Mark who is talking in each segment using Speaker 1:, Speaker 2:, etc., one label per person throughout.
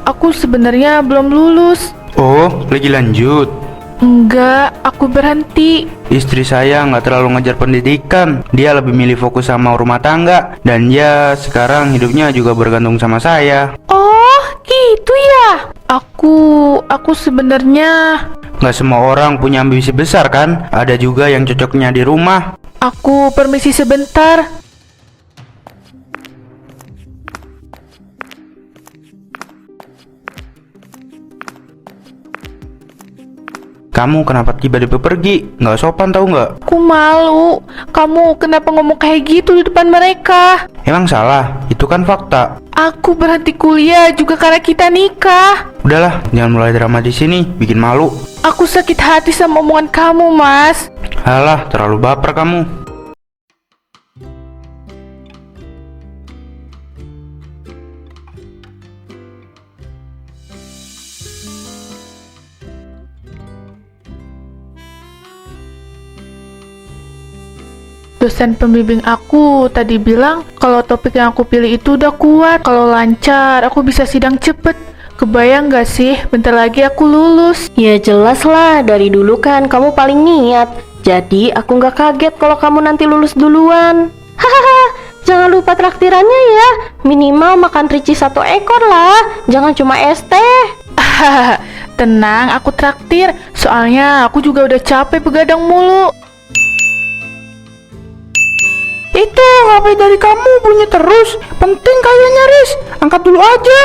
Speaker 1: aku sebenarnya belum lulus.
Speaker 2: Oh, lagi lanjut.
Speaker 1: Enggak, aku berhenti.
Speaker 2: Istri saya nggak terlalu ngejar pendidikan. Dia lebih milih fokus sama rumah tangga. Dan ya, sekarang hidupnya juga bergantung sama saya.
Speaker 1: Oh, gitu ya? Aku sebenarnya...
Speaker 2: Nggak semua orang punya ambisi besar kan? Ada juga yang cocoknya di rumah.
Speaker 1: Aku permisi sebentar.
Speaker 2: Kamu kenapa tiba-tiba pergi? Nggak sopan tahu nggak?
Speaker 1: Aku malu. Kamu kenapa ngomong kayak gitu di depan mereka?
Speaker 2: Emang salah? Itu kan fakta.
Speaker 1: Aku berhenti kuliah juga karena kita nikah.
Speaker 2: Udahlah, jangan mulai drama di sini, bikin malu.
Speaker 1: Aku sakit hati sama omongan kamu, Mas.
Speaker 2: Halah, terlalu baper kamu.
Speaker 1: Dosen pembimbing aku tadi bilang kalau topik yang aku pilih itu udah kuat. Kalau lancar, aku bisa sidang cepet. Kebayang gak sih, bentar lagi aku lulus.
Speaker 3: Ya jelas lah, dari dulu kan kamu paling niat. Jadi aku gak kaget kalau kamu nanti lulus duluan. Hahaha, jangan lupa traktirannya ya. Minimal makan ricis 1 ekor lah. Jangan cuma es teh.
Speaker 1: Tenang, aku traktir. Soalnya aku juga udah capek begadang mulu.
Speaker 2: Itu HP dari kamu bunyi terus. Penting kayaknya, Riz. Angkat dulu aja.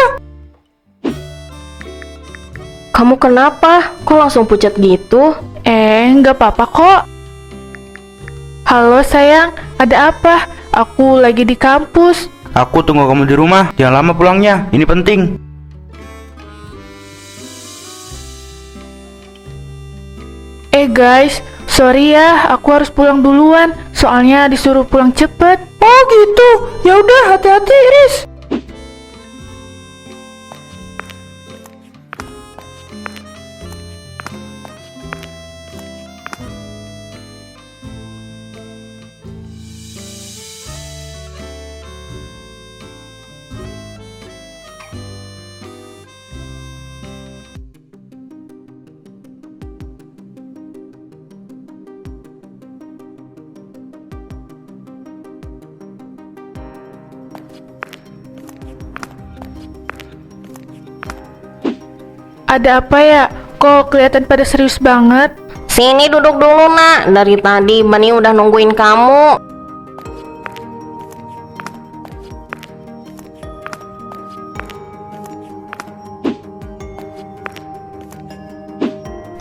Speaker 3: Kamu kenapa? Kok langsung pucat gitu?
Speaker 1: Nggak apa-apa kok. Halo sayang, ada apa? Aku lagi di kampus.
Speaker 2: Aku tunggu kamu di rumah. Jangan lama pulangnya. Ini penting.
Speaker 1: Guys, sorry ya, aku harus pulang duluan. Soalnya disuruh pulang cepet.
Speaker 2: Oh gitu. Ya udah, hati-hati, Riz.
Speaker 1: Ada apa ya? Kok kelihatan pada serius banget?
Speaker 3: Sini duduk dulu nak. Dari tadi Bani udah nungguin kamu.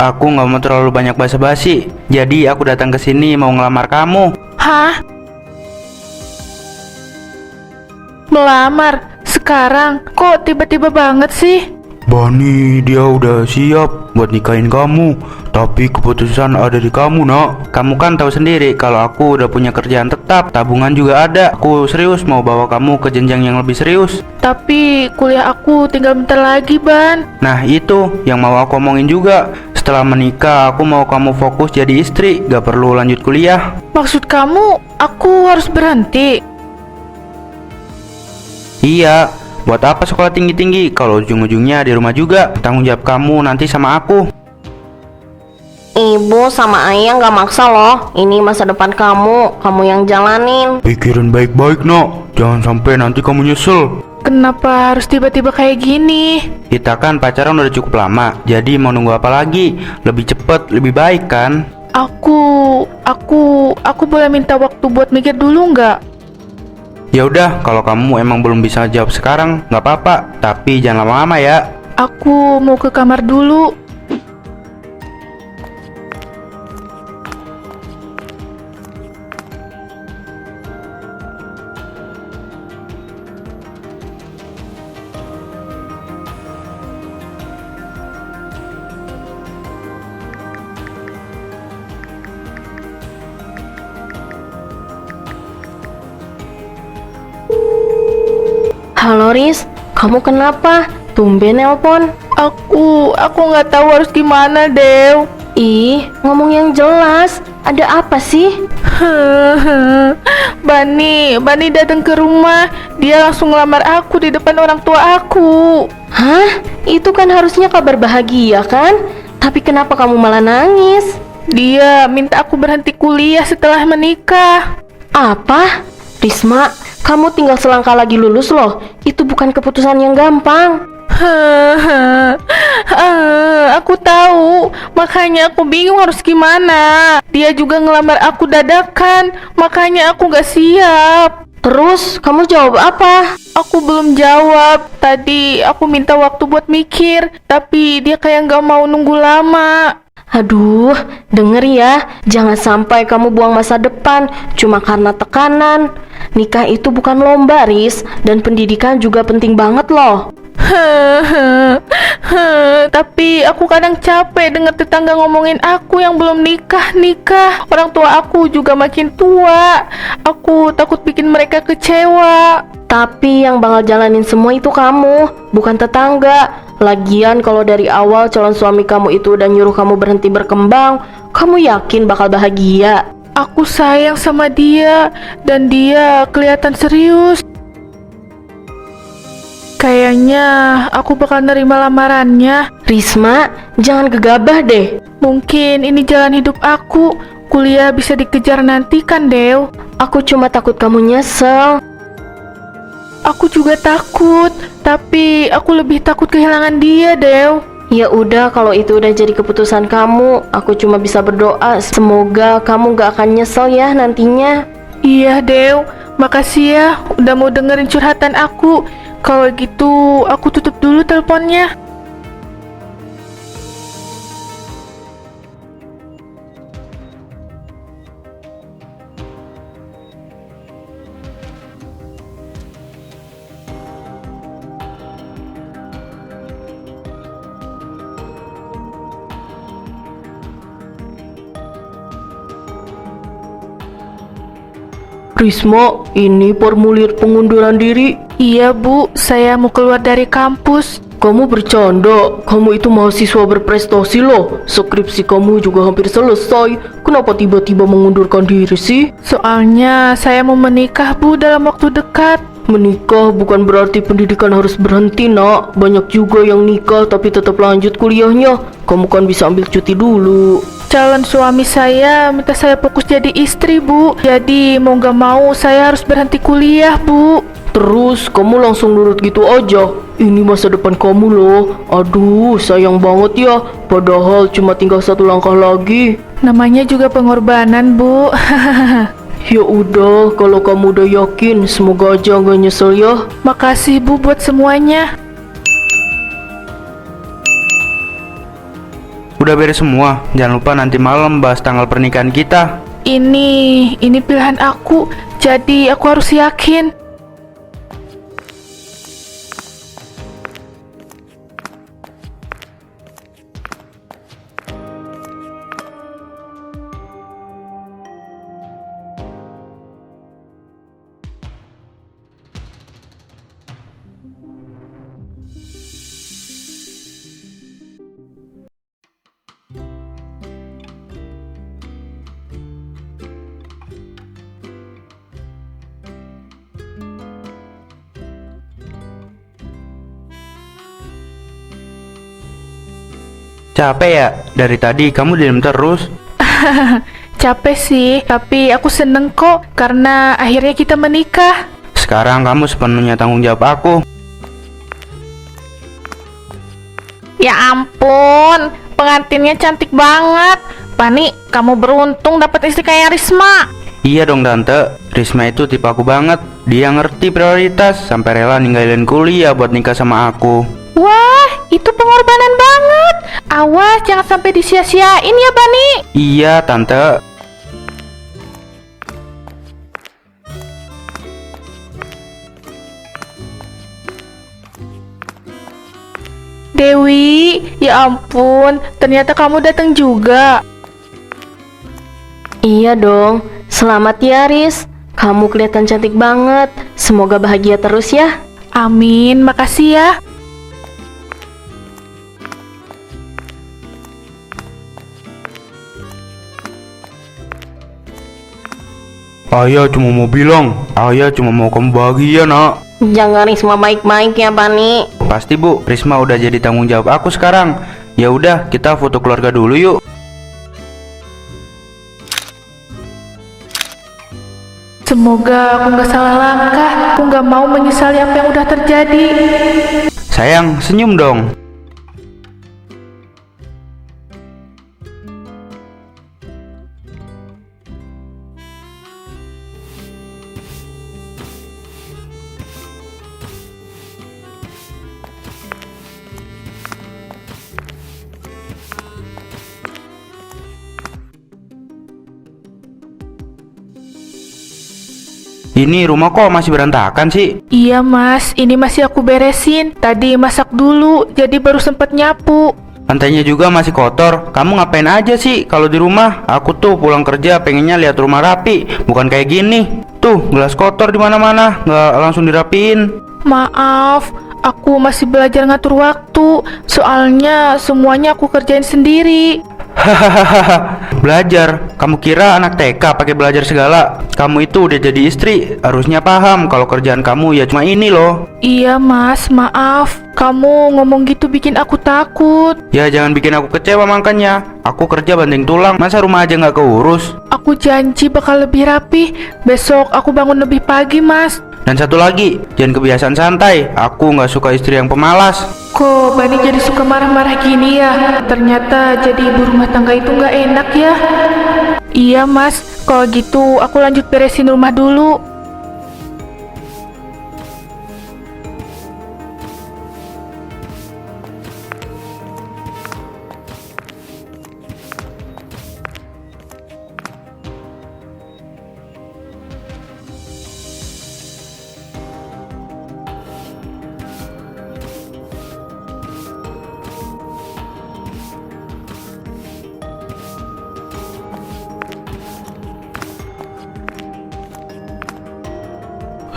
Speaker 2: Aku nggak mau terlalu banyak basa-basi. Jadi aku datang ke sini mau ngelamar kamu.
Speaker 1: Hah? Melamar? Sekarang? Kok tiba-tiba banget sih?
Speaker 2: Bani, dia udah siap buat nikahin kamu. Tapi keputusan ada di kamu, nak. Kamu kan tahu sendiri kalau aku udah punya kerjaan tetap, tabungan juga ada. Aku serius mau bawa kamu ke jenjang yang lebih serius.
Speaker 1: Tapi kuliah aku tinggal bentar lagi, Ban.
Speaker 2: Nah itu yang mau aku omongin juga. Setelah menikah, aku mau kamu fokus jadi istri, gak perlu lanjut kuliah.
Speaker 1: Maksud kamu, aku harus berhenti?
Speaker 2: Iya, buat apa sekolah tinggi-tinggi kalau ujung-ujungnya di rumah juga. Tanggung jawab kamu nanti sama aku.
Speaker 3: Ibu sama ayah gak maksa loh. Ini masa depan kamu. Kamu yang jalanin.
Speaker 2: Pikirin baik-baik, nak. Jangan sampai nanti kamu nyesel.
Speaker 1: Kenapa harus tiba-tiba kayak gini?
Speaker 2: Kita kan pacaran udah cukup lama, jadi mau nunggu apa lagi? Lebih cepet, lebih baik kan?
Speaker 1: Aku boleh minta waktu buat mikir dulu nggak?
Speaker 2: Ya udah, kalau kamu emang belum bisa jawab sekarang, nggak apa-apa. Tapi jangan lama-lama ya.
Speaker 1: Aku mau ke kamar dulu.
Speaker 3: Halo Riz, kamu kenapa? Tumben nelpon.
Speaker 1: Aku nggak tahu harus gimana, Dew.
Speaker 3: Ih, ngomong yang jelas. Ada apa sih?
Speaker 1: Bani datang ke rumah. Dia langsung ngelamar aku di depan orang tua aku.
Speaker 3: Hah? Itu kan harusnya kabar bahagia kan? Tapi kenapa kamu malah nangis?
Speaker 1: Dia minta aku berhenti kuliah setelah menikah.
Speaker 3: Apa? Risma, kamu tinggal selangkah lagi lulus loh. Itu bukan keputusan yang gampang.
Speaker 1: Aku tahu, makanya aku bingung harus gimana. Dia juga ngelamar aku dadakan, makanya aku gak siap.
Speaker 3: Terus, kamu jawab apa?
Speaker 1: Aku belum jawab. Tadi aku minta waktu buat mikir, tapi dia kayak gak mau nunggu lama.
Speaker 3: Aduh, denger ya, jangan sampai kamu buang masa depan cuma karena tekanan. Nikah itu bukan lomba, Riz, dan pendidikan juga penting banget loh.
Speaker 1: Tapi aku kadang capek dengar tetangga ngomongin aku yang belum nikah. Orang tua aku juga makin tua. Aku takut bikin mereka kecewa.
Speaker 3: Tapi yang bakal jalanin semua itu kamu, bukan tetangga. Lagian kalau dari awal calon suami kamu itu udah nyuruh kamu berhenti berkembang, kamu yakin bakal bahagia?
Speaker 1: Aku sayang sama dia, dan dia kelihatan serius. Kayaknya aku bakal nerima lamarannya.
Speaker 3: Risma, jangan gegabah deh.
Speaker 1: Mungkin ini jalan hidup aku. Kuliah bisa dikejar nanti kan, Dew?
Speaker 3: Aku cuma takut kamu nyesel.
Speaker 1: Aku juga takut, tapi aku lebih takut kehilangan dia, Dew.
Speaker 3: Ya udah, kalau itu udah jadi keputusan kamu, aku cuma bisa berdoa semoga kamu gak akan nyesel ya nantinya.
Speaker 1: Iya, Dew. Makasih ya udah mau dengerin curhatan aku. Kalau gitu, aku tutup dulu teleponnya.
Speaker 3: Risma, ini formulir pengunduran diri.
Speaker 1: Iya, Bu. Saya mau keluar dari kampus.
Speaker 3: Kamu bercanda, kamu itu mahasiswa berprestasi loh. Skripsi kamu juga hampir selesai. Kenapa tiba-tiba mengundurkan diri sih?
Speaker 1: Soalnya saya mau menikah, Bu, dalam waktu dekat.
Speaker 3: Menikah bukan berarti pendidikan harus berhenti, nak. Banyak juga yang nikah tapi tetap lanjut kuliahnya. Kamu kan bisa ambil cuti dulu.
Speaker 1: Calon suami saya minta saya fokus jadi istri, Bu. Jadi mau gak mau saya harus berhenti kuliah, Bu.
Speaker 3: Terus kamu langsung nurut gitu aja? Ini masa depan kamu loh. Aduh, sayang banget ya. Padahal cuma tinggal satu langkah lagi.
Speaker 1: Namanya juga pengorbanan, Bu.
Speaker 3: Ya udah, kalau kamu udah yakin, semoga aja gak nyesel ya.
Speaker 1: Makasih, Bu, buat semuanya.
Speaker 2: Udah beres semua. Jangan lupa nanti malam bahas tanggal pernikahan kita.
Speaker 1: Ini pilihan aku. Jadi aku harus yakin.
Speaker 2: Capek ya? Dari tadi kamu diam terus.
Speaker 1: Capek sih, tapi aku seneng kok karena akhirnya kita menikah.
Speaker 2: Sekarang kamu sepenuhnya tanggung jawab aku.
Speaker 1: Ya ampun, pengantinnya cantik banget. Pani, kamu beruntung dapat istri kayak Risma.
Speaker 2: Iya dong Tante, Risma itu tipe aku banget. Dia ngerti prioritas sampai rela ninggalin kuliah buat nikah sama aku.
Speaker 1: Wah, itu pengorbanan banget. Awas, jangan sampai disia-siain ya, Bani.
Speaker 2: Iya Tante.
Speaker 1: Dewi, ya ampun, ternyata kamu datang juga.
Speaker 3: Iya dong, selamat ya Riz. Kamu kelihatan cantik banget. Semoga bahagia terus ya.
Speaker 1: Amin, makasih ya.
Speaker 2: Ayah cuma mau bilang, ayah cuma mau kamu bahagia, nak.
Speaker 3: Jangan Risma baik-baik ya, Bani.
Speaker 2: Pasti Bu, Risma udah jadi tanggung jawab aku sekarang. Ya udah, kita foto keluarga dulu yuk.
Speaker 1: Semoga aku nggak salah langkah. Aku nggak mau menyesali apa yang udah terjadi.
Speaker 2: Sayang, senyum dong. Ini rumah kok masih berantakan sih?
Speaker 1: Iya mas, ini masih aku beresin. Tadi masak dulu, jadi baru sempet nyapu.
Speaker 2: Lantainya juga masih kotor. Kamu ngapain aja sih kalau di rumah? Aku tuh pulang kerja pengennya lihat rumah rapi, bukan kayak gini. Tuh, gelas kotor di mana-mana, nggak langsung dirapiin.
Speaker 1: Maaf, aku masih belajar ngatur waktu. Soalnya semuanya aku kerjain sendiri.
Speaker 2: Hahaha, belajar. Kamu kira anak TK pakai belajar segala? Kamu itu udah jadi istri, harusnya paham kalau kerjaan kamu ya cuma ini loh.
Speaker 1: Iya mas, maaf. Kamu ngomong gitu bikin aku takut.
Speaker 2: Ya jangan bikin aku kecewa makanya. Aku kerja banting tulang, masa rumah aja nggak keurus?
Speaker 1: Aku janji bakal lebih rapi. Besok aku bangun lebih pagi mas.
Speaker 2: Dan satu lagi, jangan kebiasaan santai. Aku nggak suka istri yang pemalas.
Speaker 1: Kok Bani jadi suka marah-marah gini ya? Ternyata jadi ibu rumah tangga itu nggak enak ya. Iya mas, kalau gitu aku lanjut beresin rumah dulu.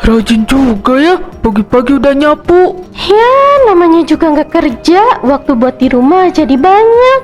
Speaker 1: Rajin juga ya, pagi-pagi udah nyapu.
Speaker 3: Ya, namanya juga nggak kerja, waktu buat di rumah jadi banyak.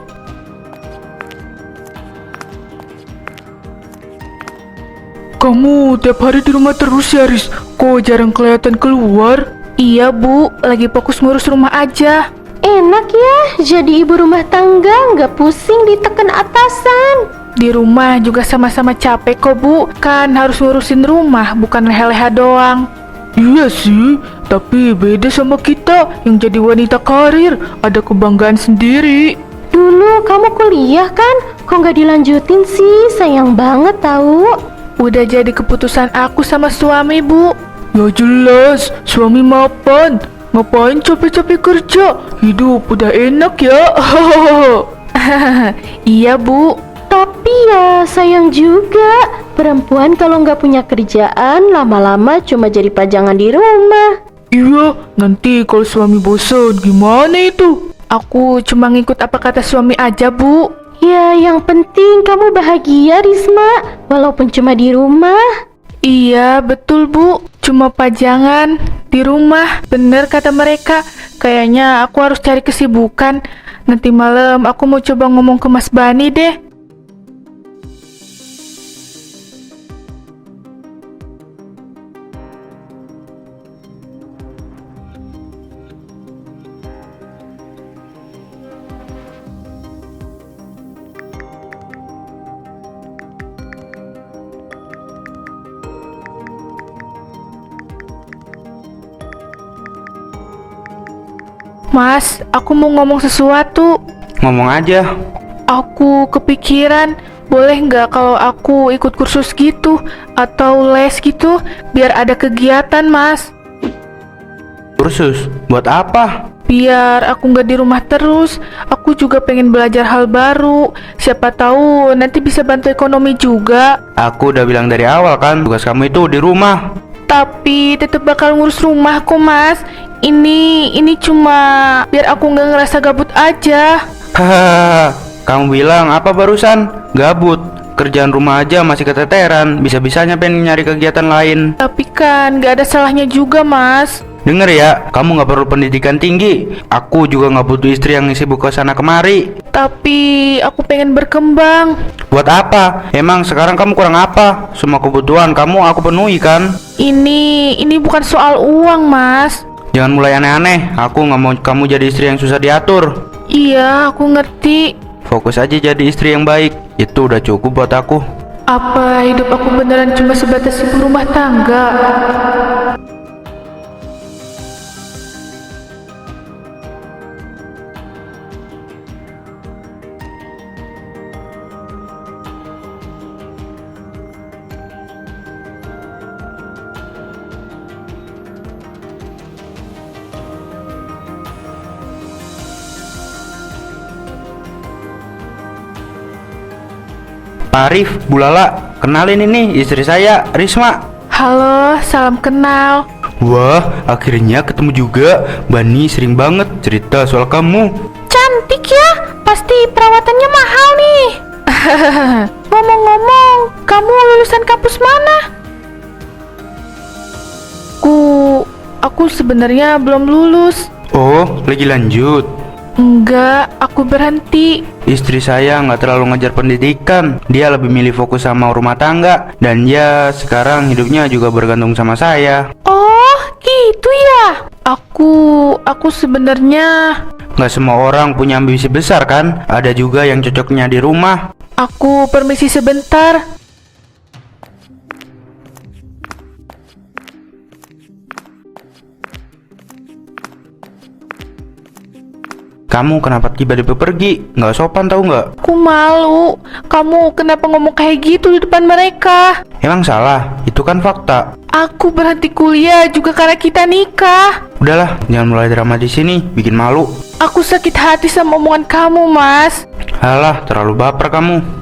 Speaker 1: Kamu tiap hari di rumah terus ya, Riz? Kok jarang kelihatan keluar? Iya, Bu. Lagi fokus ngurus rumah aja.
Speaker 3: Enak ya, jadi ibu rumah tangga nggak pusing ditekan atasan.
Speaker 1: Di rumah juga sama-sama capek kok, Bu. Kan harus ngurusin rumah, bukan leha-leha doang. Iya sih, tapi beda sama kita yang jadi wanita karir. Ada kebanggaan sendiri.
Speaker 3: Dulu kamu kuliah kan? Kok nggak dilanjutin sih? Sayang banget tahu.
Speaker 1: Udah jadi keputusan aku sama suami, Bu. Ya jelas, suami mapan. Ngapain capek-capek kerja? Hidup udah enak ya. Iya, Bu.
Speaker 3: Tapi ya sayang juga, perempuan kalau nggak punya kerjaan lama-lama cuma jadi pajangan di rumah.
Speaker 1: Iya, nanti kalau suami bosan gimana itu? Aku cuma ngikut apa kata suami aja, Bu.
Speaker 3: Ya yang penting kamu bahagia Risma, walaupun cuma di rumah.
Speaker 1: Iya, betul, Bu. Cuma pajangan di rumah. Bener kata mereka. Kayaknya aku harus cari kesibukan. Nanti malam aku mau coba ngomong ke Mas Bani deh. Mas, aku mau ngomong sesuatu.
Speaker 2: Ngomong aja.
Speaker 1: Aku kepikiran, boleh nggak kalau aku ikut kursus gitu atau les gitu, biar ada kegiatan, Mas.
Speaker 2: Kursus? Buat apa?
Speaker 1: Biar aku nggak di rumah terus. Aku juga pengen belajar hal baru. Siapa tahu nanti bisa bantu ekonomi juga.
Speaker 2: Aku udah bilang dari awal kan, tugas kamu itu di rumah.
Speaker 1: Tapi tetap bakal ngurus rumah kok, Mas. Ini cuma biar aku nggak ngerasa gabut aja.
Speaker 2: Hahaha, kamu bilang apa barusan? Gabut. Kerjaan rumah aja masih keteteran. Bisa-bisanya pengen nyari kegiatan lain.
Speaker 1: Tapi kan nggak ada salahnya juga, Mas.
Speaker 2: Denger ya, kamu nggak perlu pendidikan tinggi. Aku juga nggak butuh istri yang sibuk ke sana kemari.
Speaker 1: Tapi aku pengen berkembang.
Speaker 2: Buat apa? Emang sekarang kamu kurang apa? Semua kebutuhan kamu aku penuhi kan?
Speaker 1: Ini bukan soal uang, Mas.
Speaker 2: Jangan mulai aneh-aneh. Aku nggak mau kamu jadi istri yang susah diatur.
Speaker 1: Iya, aku ngerti.
Speaker 2: Fokus aja jadi istri yang baik. Itu udah cukup buat aku.
Speaker 1: Apa hidup aku beneran cuma sebatas ibu rumah tangga?
Speaker 2: Pak Arif, Bu Lala, kenalin ini istri saya, Risma.
Speaker 1: Halo, salam kenal.
Speaker 2: Wah, akhirnya ketemu juga. Bani sering banget cerita soal kamu.
Speaker 3: Cantik ya, pasti perawatannya mahal nih.
Speaker 1: Ngomong-ngomong, kamu lulusan kampus mana? Aku sebenarnya belum lulus.
Speaker 2: Oh, lagi lanjut.
Speaker 1: Enggak, aku berhenti.
Speaker 2: Istri saya nggak terlalu ngejar pendidikan. Dia lebih milih fokus sama rumah tangga. Dan ya, sekarang hidupnya juga bergantung sama saya.
Speaker 1: Oh, gitu ya. Aku sebenarnya
Speaker 2: Nggak semua orang punya ambisi besar kan? Ada juga yang cocoknya di rumah.
Speaker 1: Aku permisi sebentar.
Speaker 2: Kamu kenapa tiba-tiba pergi? Nggak sopan tahu nggak?
Speaker 1: Aku malu. Kamu kenapa ngomong kayak gitu di depan mereka?
Speaker 2: Emang salah? Itu kan fakta.
Speaker 1: Aku berhenti kuliah juga karena kita nikah.
Speaker 2: Udahlah, jangan mulai drama di sini. Bikin malu.
Speaker 1: Aku sakit hati sama omongan kamu, Mas.
Speaker 2: Halah, terlalu baper kamu.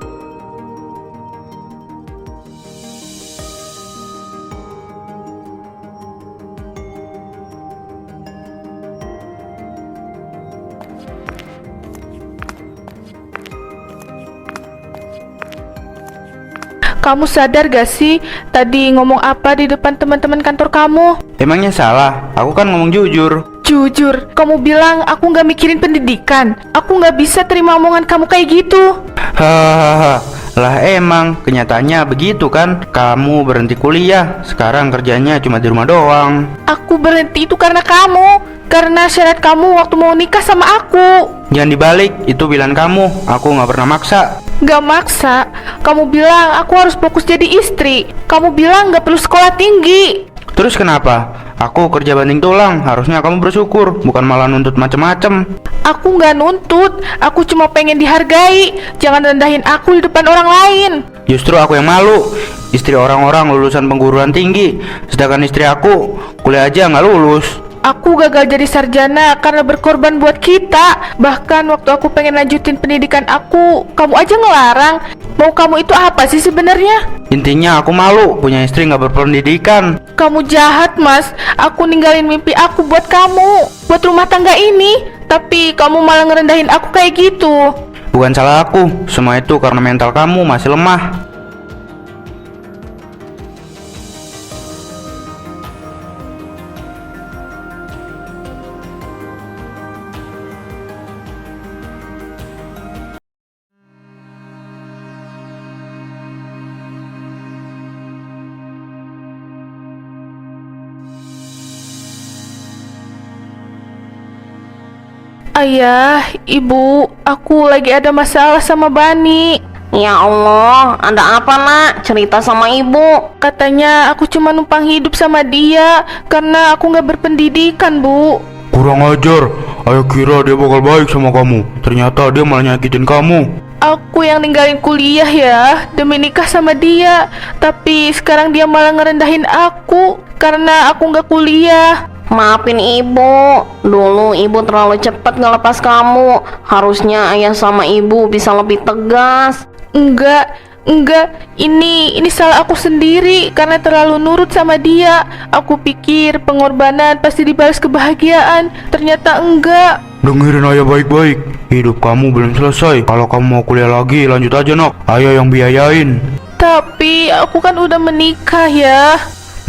Speaker 1: Kamu sadar gak sih tadi ngomong apa di depan teman-teman kantor kamu?
Speaker 2: Emangnya salah? Aku kan ngomong jujur.
Speaker 1: Jujur, kamu bilang aku gak mikirin pendidikan. Aku gak bisa terima omongan kamu kayak gitu.
Speaker 2: Hahaha. Lah emang kenyataannya begitu kan? Kamu berhenti kuliah, sekarang kerjanya cuma di rumah doang.
Speaker 1: Aku berhenti itu karena kamu. Karena syarat kamu waktu mau nikah sama aku.
Speaker 2: Jangan dibalik, itu pilihan kamu. Aku nggak pernah maksa.
Speaker 1: Gak maksa. Kamu bilang aku harus fokus jadi istri. Kamu bilang gak perlu sekolah tinggi.
Speaker 2: Terus kenapa? Aku kerja banting tulang, harusnya kamu bersyukur, bukan malah nuntut macem-macem.
Speaker 1: Aku gak nuntut. Aku cuma pengen dihargai. Jangan rendahin aku di depan orang lain.
Speaker 2: Justru aku yang malu. Istri orang-orang lulusan perguruan tinggi, sedangkan istri aku kuliah aja nggak lulus.
Speaker 1: Aku gagal jadi sarjana karena berkorban buat kita. Bahkan waktu aku pengen lanjutin pendidikan aku, kamu aja ngelarang. Mau kamu itu apa sih sebenarnya?
Speaker 2: Intinya aku malu punya istri nggak berpendidikan.
Speaker 1: Kamu jahat, Mas. Aku ninggalin mimpi aku buat kamu, buat rumah tangga ini. Tapi kamu malah ngerendahin aku kayak gitu.
Speaker 2: Bukan salah aku, semua itu karena mental kamu masih lemah.
Speaker 1: Ayah, ibu, aku lagi ada masalah sama Bani.
Speaker 3: Ya Allah, ada apa nak? Cerita sama ibu.
Speaker 1: Katanya aku cuma numpang hidup sama dia karena aku nggak berpendidikan, Bu.
Speaker 2: Kurang ajar, ayah kira dia bakal baik sama kamu. Ternyata dia malah nyakitin kamu.
Speaker 1: Aku yang ninggalin kuliah ya demi nikah sama dia. Tapi sekarang dia malah ngerendahin aku karena aku nggak kuliah.
Speaker 3: Maafin ibu, dulu ibu terlalu cepat ngelepas kamu. Harusnya ayah sama ibu bisa lebih tegas.
Speaker 1: Enggak, ini salah aku sendiri karena terlalu nurut sama dia. Aku pikir pengorbanan pasti dibalas kebahagiaan, ternyata enggak.
Speaker 2: Dengerin ayah baik-baik. Hidup kamu belum selesai. Kalau kamu mau kuliah lagi, lanjut aja nak. Ayah yang biayain.
Speaker 1: Tapi aku kan udah menikah ya.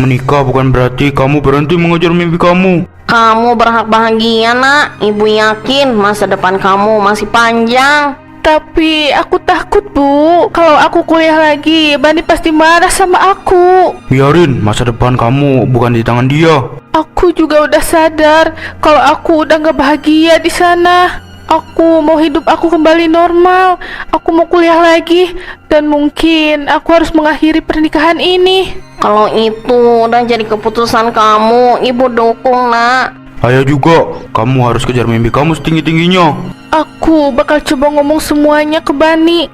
Speaker 2: Menikah bukan berarti kamu berhenti mengejar mimpi kamu.
Speaker 3: Kamu berhak bahagia, Nak. Ibu yakin masa depan kamu masih panjang.
Speaker 1: Tapi aku takut, Bu. Kalau aku kuliah lagi, Bani pasti marah sama aku.
Speaker 2: Biarin, masa depan kamu bukan di tangan dia.
Speaker 1: Aku juga udah sadar kalau aku udah gak bahagia di sana. Aku mau hidup aku kembali normal. Aku mau kuliah lagi. Dan mungkin aku harus mengakhiri pernikahan ini.
Speaker 3: Kalau itu udah jadi keputusan kamu, Ibu dukung, Nak.
Speaker 2: Ayah juga, kamu harus kejar mimpi kamu setinggi-tingginya.
Speaker 1: Aku bakal coba ngomong semuanya ke Bani.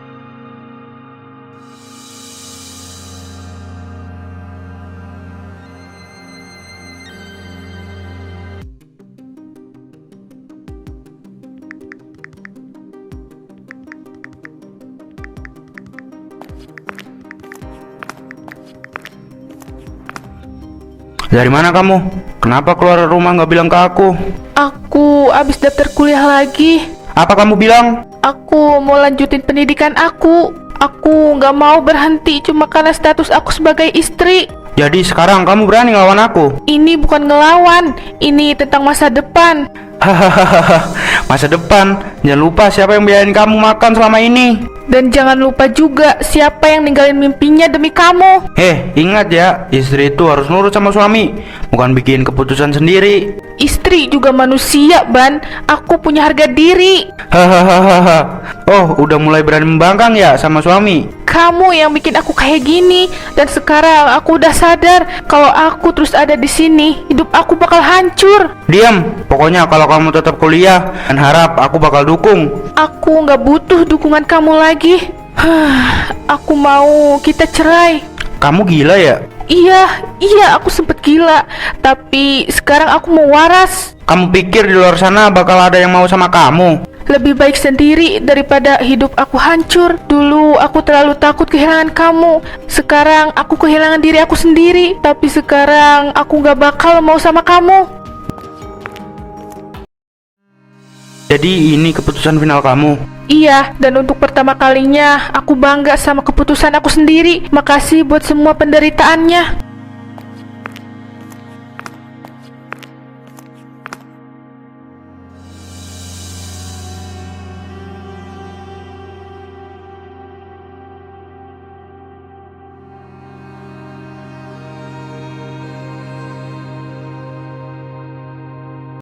Speaker 2: Dari mana kamu? Kenapa keluar rumah nggak bilang ke aku?
Speaker 1: Aku abis daftar kuliah lagi.
Speaker 2: Apa kamu bilang?
Speaker 1: Aku mau lanjutin pendidikan aku. Aku nggak mau berhenti cuma karena status aku sebagai istri.
Speaker 2: Jadi sekarang kamu berani ngelawan aku?
Speaker 1: Ini bukan ngelawan, ini tentang masa depan.
Speaker 2: Hahaha, masa depan. Jangan lupa siapa yang biayain kamu makan selama ini.
Speaker 1: Dan jangan lupa juga siapa yang ninggalin mimpinya demi kamu.
Speaker 2: Ingat ya, istri itu harus nurut sama suami, bukan bikin keputusan sendiri.
Speaker 1: Istri juga manusia, Ban. Aku punya harga diri.
Speaker 2: Hahaha. Oh, udah mulai berani membangkang ya sama suami?
Speaker 1: Kamu yang bikin aku kayak gini. Dan sekarang aku udah sadar kalau aku terus ada di sini, hidup aku bakal hancur.
Speaker 2: Diam, pokoknya kalau kamu tetap kuliah, dan harap aku bakal dukung.
Speaker 1: Aku nggak butuh dukungan kamu lagi. Aku mau kita cerai.
Speaker 2: Kamu gila ya?
Speaker 1: Iya, aku sempet gila. Tapi sekarang aku mau waras.
Speaker 2: Kamu pikir di luar sana bakal ada yang mau sama kamu?
Speaker 1: Lebih baik sendiri daripada hidup aku hancur. Dulu aku terlalu takut kehilangan kamu. Sekarang aku kehilangan diri aku sendiri. Tapi sekarang aku gak bakal mau sama kamu.
Speaker 2: Jadi ini keputusan final kamu?
Speaker 1: Iya, dan untuk pertama kalinya aku bangga sama keputusan aku sendiri. Makasih buat semua penderitaannya.